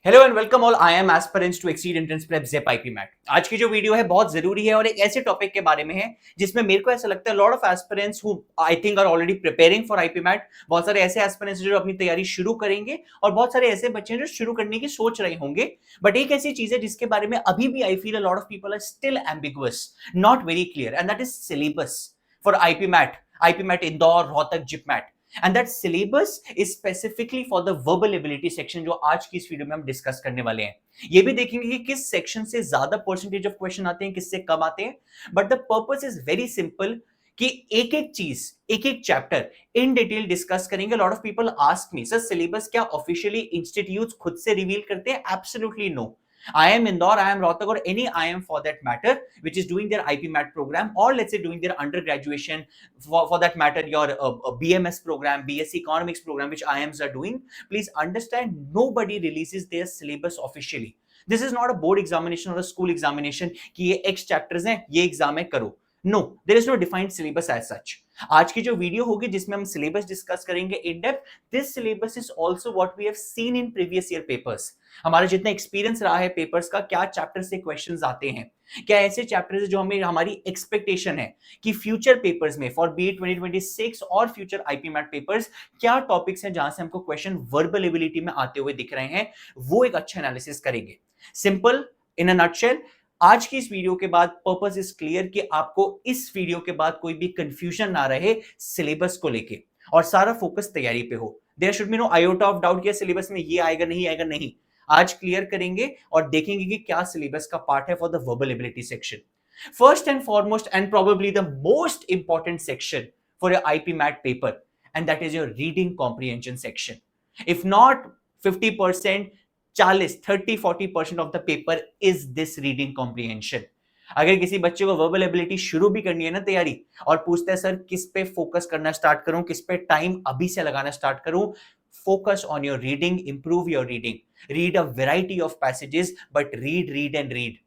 Hello and welcome all. I am aspirants to exceed entrance prep zep IP MAT. आज की जो video है बहुत जरूरी है और एक ऐसे टॉपिक के बारे में है जिसमें मेरे को ऐसा लगता है lot of aspirants who I think are already preparing for IP MAT. बहुत सारे ऐसे एस्पिरेंट्स जो अपनी तैयारी शुरू करेंगे और बहुत सारे ऐसे बच्चे हैं जो शुरू करने की सोच रहे होंगे। बट एक ऐसी चीज है जिसके बारे में अभी भी I feel a lot of people are still ambiguous, not very clear, and that is syllabus for IP mat Indore, Rohtak, JIP MAT. And that syllabus is specifically for the verbal ability section जो आज की इस video में हम discuss करने वाले हैं। ये भी देखेंगे कि किस सेक्शन से ज्यादा परसेंटेज ऑफ क्वेश्चन आते हैं, किससे कम आते हैं। But the purpose is very simple कि एक एक चीज, एक एक चैप्टर इन डिटेल डिस्कस करेंगे। Lot of people ask me, sir syllabus क्या ऑफिशियली इंस्टीट्यूट्स खुद से रिवील करते हैं? Absolutely no. IIM Indore, IIM Rohtak, or any IIM for that matter, which is doing their IP MAT program, or let's say doing their undergraduation, for that matter, your BMS program, BSc Economics program, which IIMs are doing, please understand nobody releases their syllabus officially. This is not a board examination or a school examination कि ये X chapters हैं, ये exam है, करो। No, there is no defined syllabus as such. आज की जो video होगी जिसमें हम सिलेबस डिस्कस करेंगे in depth, this syllabus is also what we have seen in previous year papers. हमारा जितना एक्सपीरियंस रहा है पेपर्स का, क्या चैप्टर से क्वेश्चंस आते हैं, क्या ऐसे चैप्टर्स है जो हमें हमारी एक्सपेक्टेशन है कि फ्यूचर पेपर्स में फॉर बी 2026 और फ्यूचर आईपी मैट पेपर्स क्या टॉपिक्स हैं जहां से हमको क्वेश्चन वर्बल एबिलिटी में आते हुए दिख रहे हैं, वो एक अच्छा एनालिसिस करेंगे। सिंपल इन अ नटशेल, आज की इस वीडियो के बाद पर्पस इज क्लियर कि आपको इस वीडियो के बाद कोई भी कंफ्यूजन ना रहे सिलेबस को लेके और सारा फोकस तैयारी पे हो। There should be no iota of doubt कि सिलेबस में ये आएगा नहीं आएगा, नहीं। आज क्लियर करेंगे और देखेंगे कि क्या सिलेबस का पार्ट है for the verbal ability section. First and foremost and probably the most important section for your IP MAT paper, and that is your reading comprehension section. If not 50%, 40-40% of the paper is this reading comprehension. अगर किसी बच्चे को verbal ability शुरू भी करनी है ना तैयारी, और पूछता है सर किस पे फोकस करना स्टार्ट करूं, किस पे टाइम अभी से लगाना स्टार्ट करूं, focus on your reading, improve your reading, read a variety of passages, but read read and read.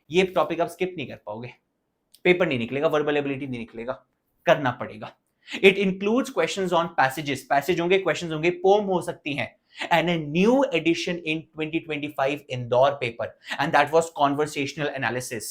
ये टॉपिक आप स्किप नहीं कर पाओगे, पेपर नहीं निकलेगा, वर्बल एबिलिटी नहीं निकलेगा, करना पड़ेगा। It includes questions on passages, passage होंगे, क्वेश्चंस होंगे, पोम हो सकती हैं, and a new edition in 2025 Indore paper, and that was conversational analysis.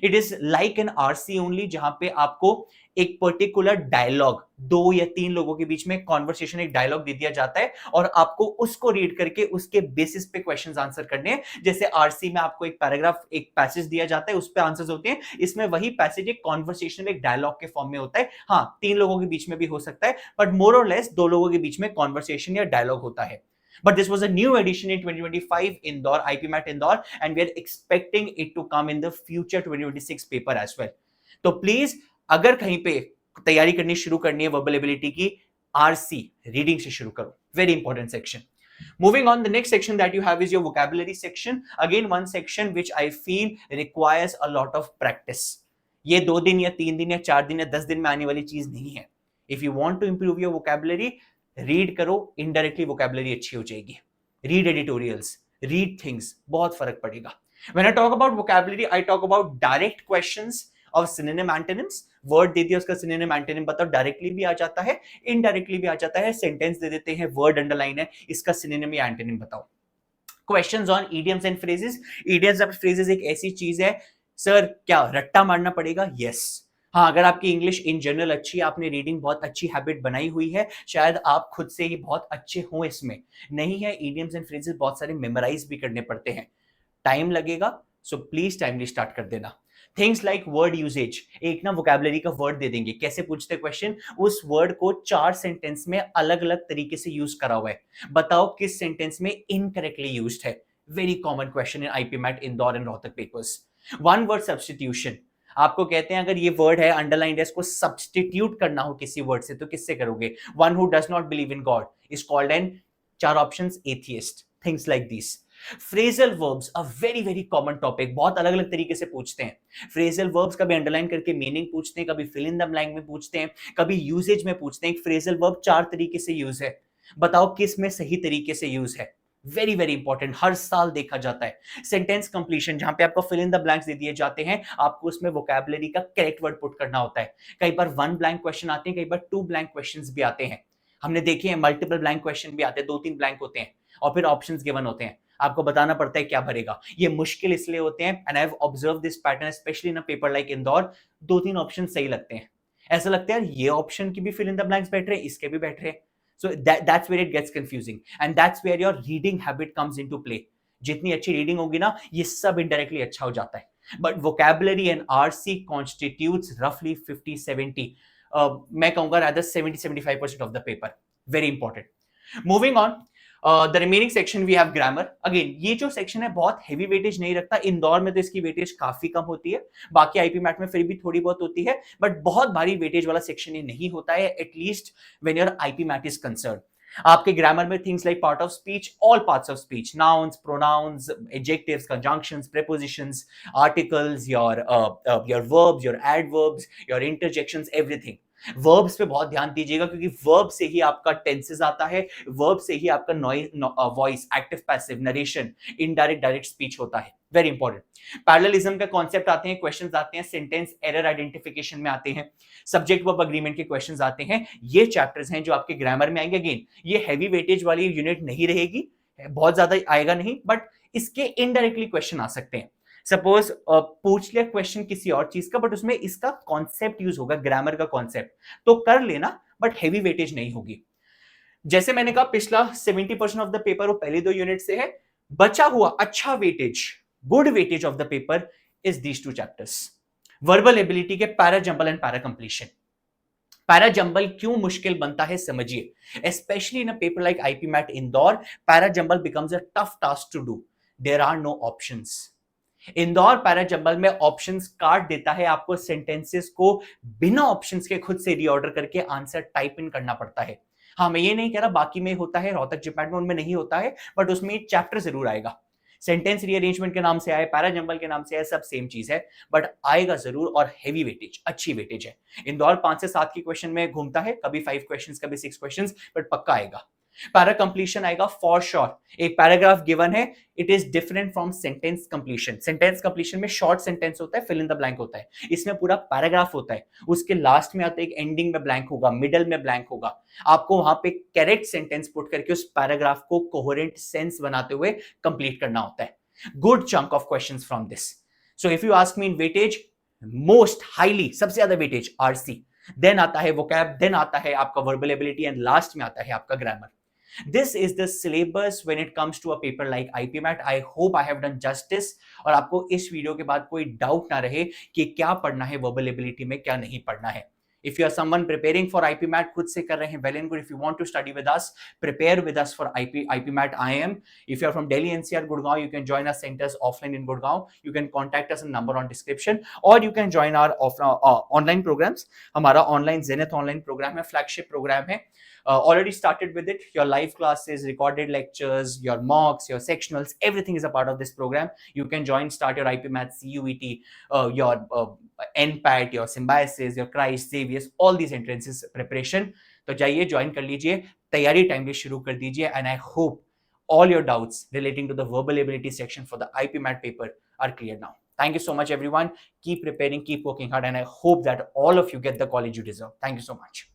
It is like an RC only, जहां पे आपको एक पर्टिकुलर डायलॉग, 2 या 3 लोगों के बीच में कॉन्वर्सेशन, एक डायलॉग दे दिया जाता है और आपको उसको रीड करके उसके बेसिस पे क्वेश्चंस आंसर करने हैं। जैसे आरसी में आपको एक पैराग्राफ, एक पैसेज दिया जाता है, उस पे आंसर्स होते हैं। इसमें वही पैसेज एक कॉन्वर्सेशन, एक डायलॉग के फॉर्म में होता है। हाँ, 3 लोगों के बीच में भी हो सकता है, बट मोर और लेस 2 लोगों के बीच में कॉन्वर्सेशन या डायलॉग होता है। But this was a new edition in 2025 Indore, IP MAT Indore, and we are expecting it to come in the future 2026 paper as well. तो प्लीज अगर कहीं पे तैयारी करनी शुरू करनी है वर्बल एबिलिटी की, आरसी रीडिंग से शुरू करो, very important section. Moving on, the next section that you have is your vocabulary section. Again, one section which I feel requires a lot of practice. ये 2 दिन या 3 दिन या 4 दिन या 10 दिन में आने वाली चीज नहीं है। If you want to improve your vocabulary, read करो, इनडायरेक्टली वोकैबुलरी अच्छी हो जाएगी। रीड एडिटोरियल्स, रीड थिंग्स, बहुत फर्क पड़ेगा। When I talk about vocabulary, I talk about direct questions of synonym antonyms. Word दे दिया, उसका सिनोनिम एंटोनिम बताओ, डायरेक्टली भी आ जाता है, इनडायरेक्टली भी आ जाता है। सेंटेंस दे देते हैं, वर्ड अंडरलाइन है, इसका सिनोनिम या एंटोनिम बताओ। Questions on idioms and phrases. Idioms and phrases एक ऐसी चीज है, सर क्या रट्टा मारना पड़ेगा? यस। हाँ, अगर आपकी इंग्लिश इन जनरल अच्छी है, आपने रीडिंग बहुत अच्छी हैबिट बनाई हुई है, शायद आप खुद से ही बहुत अच्छे हो इसमें। नहीं है, इडियम्स एंड फ्रेजेस बहुत सारे मेमोराइज भी करने पड़ते हैं, टाइम लगेगा, सो प्लीज टाइमली स्टार्ट कर देना। थिंग्स लाइक वर्ड यूजेज, एक ना वोकैबुलरी का वर्ड दे देंगे, कैसे पूछते क्वेश्चन, उस वर्ड को 4 सेंटेंस में अलग अलग तरीके से यूज करा हुआ है, बताओ किस सेंटेंस में इनकरेक्टली यूज्ड है। Very common question in IP mat Indore and Rohtak papers. One word substitution, आपको कहते हैं अगर ये वर्ड है अंडरलाइंड है, इसको सब्स्टिट्यूट करना हो किसी वर्ड से, तो किससे करोगे? One who does not believe in God is called an, 4 options, atheist. Things like this. Phrasal verbs, a very very common topic, बहुत अलग अलग तरीके से पूछते हैं। फ्रेजल वर्ब्स कभी अंडरलाइन करके मीनिंग पूछते हैं, कभी फिल इन द ब्लैंक में पूछते हैं, कभी यूजेज में पूछते हैं। एक फ्रेजल वर्ब 4 तरीके से यूज है, बताओ किस में सही तरीके से यूज है। वेरी वेरी इंपॉर्टेंट, हर साल देखा जाता है। सेंटेंस कंप्लीशन, जहां पे आपको फिल इन द ब्लैंक्स दे दिए जाते हैं, आपको उसमें वोकैबुलरी का करेक्ट वर्ड पुट करना होता है। कई बार 1 ब्लैंक क्वेश्चन आते हैं, कई बार 2 ब्लैंक क्वेश्चंस भी आते हैं। हमने देखे हैं मल्टीपल ब्लैंक क्वेश्चन भी आते हैं, 2-3 ब्लैंक होते हैं और फिर ऑप्शंस गिवन होते हैं। आपको बताना पड़ता है क्या भरेगा। ये मुश्किल इसलिए होते हैं, and I have observe this pattern specially in a paper like Indore. 2-3 option सही लगते हैं, ऐसा लगता है यार ये ऑप्शन की भी फिल इन द ब्लैंक्स बैठ रहे हैं, इसके भी बैठ रहे हैं। So that's where it gets confusing and that's where your reading habit comes into play. जितनी अच्छी रीडिंग होगी ना, ये सब इनडायरेक्टली अच्छा हो जाता है। But vocabulary and RC constitutes रफली 50-70, मैं कहूंगा rather 70-75% of the paper. Very important. Moving on, the remaining section we have grammar. Again ये जो सेक्शन है बहुत हेवी वेटेज नहीं रखता, इंदौर में तो इसकी वेटेज काफी कम होती है, बाकी आईपी मैट में फिर भी थोड़ी बहुत होती है, बट बहुत भारी वेटेज वाला सेक्शन ये नहीं होता है, at least when your IP MAT is concern. आपके ग्रामर में things like part of speech, all parts of speech, nouns, pronouns, adjectives, conjunctions, prepositions, articles, your verbs, your adverbs, your interjections, everything. Verbs पे बहुत ध्यान दीजिएगा, क्योंकि verb से ही आपका tenses आता है, वर्ब से ही आपका voice, active passive, narration, indirect direct speech होता है। Very important. पैरेललिज्म का कॉन्सेप्ट आते हैं, क्वेश्चंस आते हैं, सेंटेंस एरर आइडेंटिफिकेशन में आते हैं, सब्जेक्ट वर्ब अग्रीमेंट के क्वेश्चंस आते हैं। ये चैप्टर्स हैं जो आपके ग्रामर में आएंगे। अगेन ये हैवी वेटेज वाली यूनिट नहीं रहेगी, बहुत ज्यादा आएगा नहीं, बट इसके इनडायरेक्टली क्वेश्चन आ सकते हैं। सपोज पूछ लिया क्वेश्चन किसी और चीज का, बट उसमें इसका कॉन्सेप्ट यूज होगा, ग्रामर का कॉन्सेप्ट, तो कर लेना, बट हैवी वेटेज नहीं होगी। जैसे मैंने कहा पिछला 70% ऑफ द पेपर वो पहले 2 यूनिट से है, बचा हुआ अच्छा weightage, good weightage of the paper is these 2 chapters. Verbal ability के para jumble and para completion. Para jumble क्यों मुश्किल बनता है समझिए, specially in a paper like IP mat Indore, para jumble becomes a tough task to do, there are no options. Indore para jumble में options काट देता है, आपको सेंटेंसेस को बिना ऑप्शंस के खुद से रीऑर्डर करके आंसर टाइप इन करना पड़ता है। हाँ, मैं ये नहीं कह रहा बाकी में होता है, रोहतक जिपैट में उनमें नहीं होता है, बट उसमें एक चैप्टर जरूर आएगा। सेंटेंस रीअरेंजमेंट के नाम से आए, पैरा जंबल के नाम से आए, सब सेम चीज है, बट आएगा जरूर, और हैवी वेटेज, अच्छी वेटेज है। इंदौर 5 से 7 की क्वेश्चन में घूमता है, कभी 5 क्वेश्चन, कभी 6 क्वेश्चन, बट पक्का आएगा। पैरा कंप्लीशन आएगा फॉर श्योर। एक पैराग्राफ गिवन है, it is different from sentence completion. Sentence completion में शॉर्ट सेंटेंस होता है, फिल इन द ब्लैंक होता है, इसमें पूरा पैराग्राफ होता है, उसके लास्ट में आता है, एक एंडिंग में ब्लैंक होगा, मिडल में ब्लैंक होगा, आपको वहां पे करेक्ट सेंटेंस पुट करके उस पैराग्राफ को कोहेरेंट सेंस बनाते हुए कंप्लीट करना होता है। Good chunk of questions from this. So if you ask me in weightage, most highly सबसे ज्यादा वेटेज आरसी, देन आता है वोकैब, देन आता है आपका वर्बल एबिलिटी, एंड लास्ट में आता है आपका grammar. This is the syllabus when it comes to a paper like IPMAT. I hope I have done justice और आपको इस वीडियो के बाद कोई डाउट ना रहे कि क्या पढ़ना है वर्बल एबिलिटी में, क्या नहीं पढ़ना है। If you are someone preparing for IPMAT, खुद से कर रहे हैं, well and good. If you want to study with us, prepare with us for IPMAT IIM. If you are from Delhi NCR Gurgaon, you can join our centers offline in Gurgaon. You can contact us in number on description, or you can join our online programs. हमारा online Zenith online program है, flagship program है. Already started with it. Your live classes, recorded lectures, your mocks, your sectionals, everything is a part of this program. You can join, start your IPMAT, CUET, your NPAT, your Symbiosis, your Christ, Xavier's, all these entrances preparation. तो जाइए join कर लीजिए, तैयारी timely शुरू कर दीजिए, and I hope all your doubts relating to the verbal ability section for the IPMAT paper are clear now. Thank you so much, everyone. Keep preparing, keep working hard, and I hope that all of you get the college you deserve. Thank you so much.